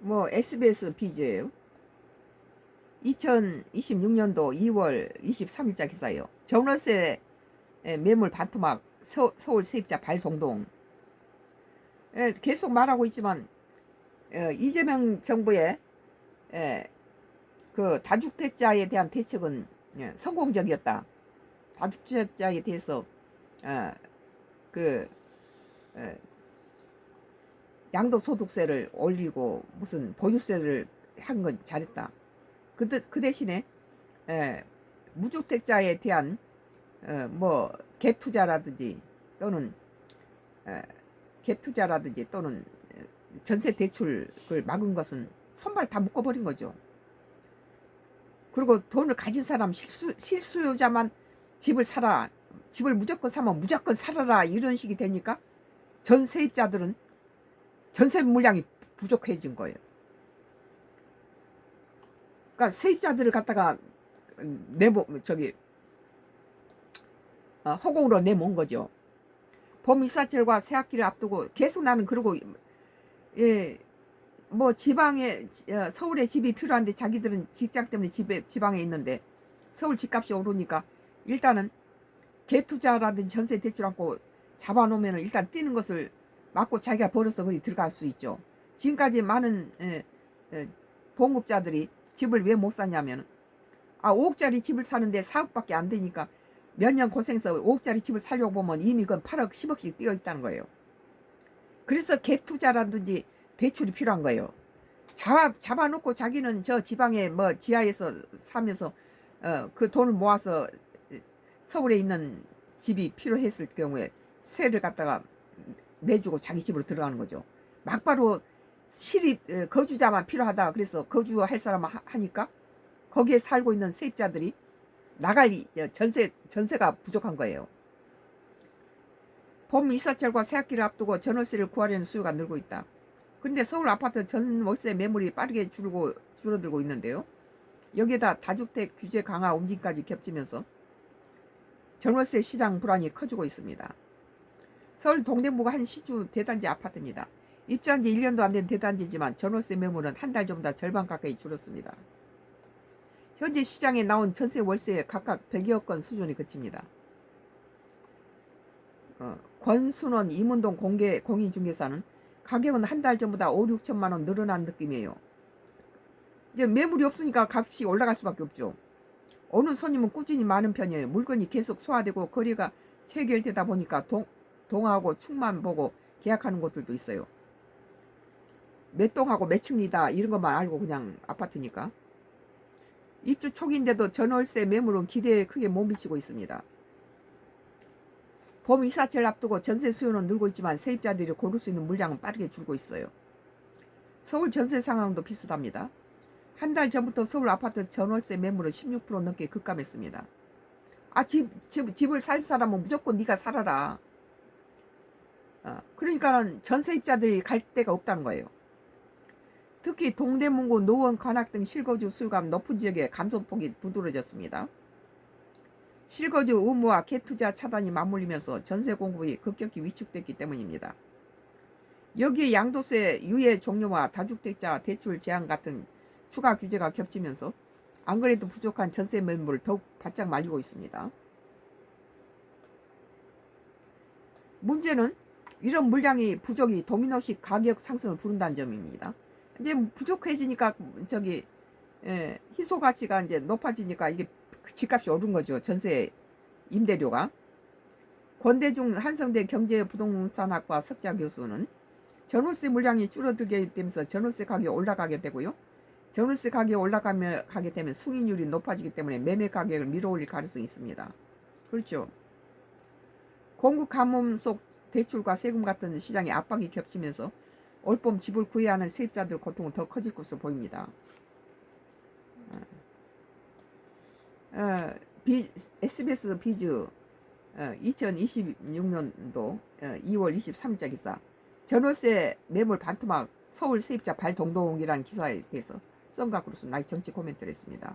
뭐 SBS 비즈예요. 2026년도 2월 23일자 기사예요. 전월세 매물 반토막 서울 세입자 발동동. 계속 말하고 있지만 이재명 정부의 그 다주택자에 대한 대책은 성공적이었다. 다주택자에 대해서 그 양도소득세를 올리고 무슨 보유세를 한 건 잘했다. 그 대신에 무주택자에 대한 뭐 갭투자라든지 또는 갭투자라든지 또는 전세 대출을 막은 것은 손발 다 묶어버린 거죠. 그리고 돈을 가진 사람 실수요자만 집을 사라, 집을 무조건 사면 무조건 살아라, 이런 식이 되니까 전 세입자들은 전세 물량이 부족해진 거예요. 그러니까 세입자들을 갖다가 허공으로 내몬 거죠. 봄 이사철과 새학기를 앞두고 계속 나는 그러고 뭐 지방에 서울에 집이 필요한데 자기들은 직장 때문에 지방에 있는데 서울 집값이 오르니까 일단은 갭투자라든지 전세 대출 않고 잡아놓으면 일단 뛰는 것을 막고 자기가 벌어서 그리 들어갈 수 있죠. 지금까지 많은 봉급자들이 집을 왜 못 사냐면 5억짜리 집을 사는데 4억밖에 안 되니까 몇 년 고생해서 5억짜리 집을 살려고 보면 이미 그건 8억 10억씩 뛰어 있다는 거예요. 그래서 갭투자라든지 대출이 필요한 거예요. 잡아놓고 자기는 저 지방에 뭐 지하에서 사면서 그 돈을 모아서 서울에 있는 집이 필요했을 경우에 세를 갖다가 내주고 자기 집으로 들어가는 거죠. 막바로 시립 거주자만 필요하다. 그래서 거주할 사람만 하니까 거기에 살고 있는 세입자들이 나갈 전세가 부족한 거예요. 봄 이사철과 새학기를 앞두고 전월세를 구하려는 수요가 늘고 있다. 그런데 서울 아파트 전월세 매물이 빠르게 줄어들고 있는데요. 여기에다 다주택 규제 강화 움직임까지 겹치면서 전월세 시장 불안이 커지고 있습니다. 서울 동대구가 한 시주 대단지 아파트입니다. 입주한 지 1년도 안 된 대단지지만 전월세 매물은 한 달 전보다 절반 가까이 줄었습니다. 현재 시장에 나온 전세 월세 각각 100여 건 수준이 그칩니다. 권순원 이문동 공인중개사는 가격은 한 달 전보다 5, 6천만 원 늘어난 느낌이에요. 이제 매물이 없으니까 값이 올라갈 수밖에 없죠. 오는 손님은 꾸준히 많은 편이에요. 물건이 계속 소화되고 거래가 체결되다 보니까 동하고 축만 보고 계약하는 곳들도 있어요. 몇 동하고 몇 층이다 이런 것만 알고 그냥 아파트니까. 입주 초기인데도 전월세 매물은 기대에 크게 못 미치고 있습니다. 봄 이사철 앞두고 전세 수요는 늘고 있지만 세입자들이 고를 수 있는 물량은 빠르게 줄고 있어요. 서울 전세 상황도 비슷합니다. 한 달 전부터 서울 아파트 전월세 매물은 16% 넘게 급감했습니다. 집을 살 사람은 무조건 네가 살아라. 그러니까 전세입자들이 갈 데가 없다는 거예요. 특히 동대문구, 노원, 관악 등 실거주 수요가 높은 지역에 감소폭이 두드러졌습니다. 실거주 의무와 갭투자 차단이 맞물리면서 전세 공급이 급격히 위축됐기 때문입니다. 여기에 양도세 유예 종료와 다주택자 대출 제한 같은 추가 규제가 겹치면서 안 그래도 부족한 전세 매물을 더욱 바짝 말리고 있습니다. 문제는 이런 물량이 부족이 도미노식 가격 상승을 부른다는 점입니다. 이제 부족해지니까 희소 가치가 이제 높아지니까 이게 집값이 오른 거죠. 전세 임대료가. 권대중 한성대 경제부동산학과 석자 교수는 전월세 물량이 줄어들게 되면서 전월세 가격이 올라가게 되고요. 전월세 가격이 올라가게 되면 승인율이 높아지기 때문에 매매 가격을 밀어올릴 가능성이 있습니다. 그렇죠. 공급 가뭄 속 대출과 세금 같은 시장의 압박이 겹치면서 올봄 집을 구해야 하는 세입자들 고통은 더 커질 것으로 보입니다. SBS 비즈 2026년도 2월 23일자 기사 전월세 매물 반토막 서울 세입자 발동동이라는 기사에 대해서 썬가그루스 나이 정치 코멘트를 했습니다.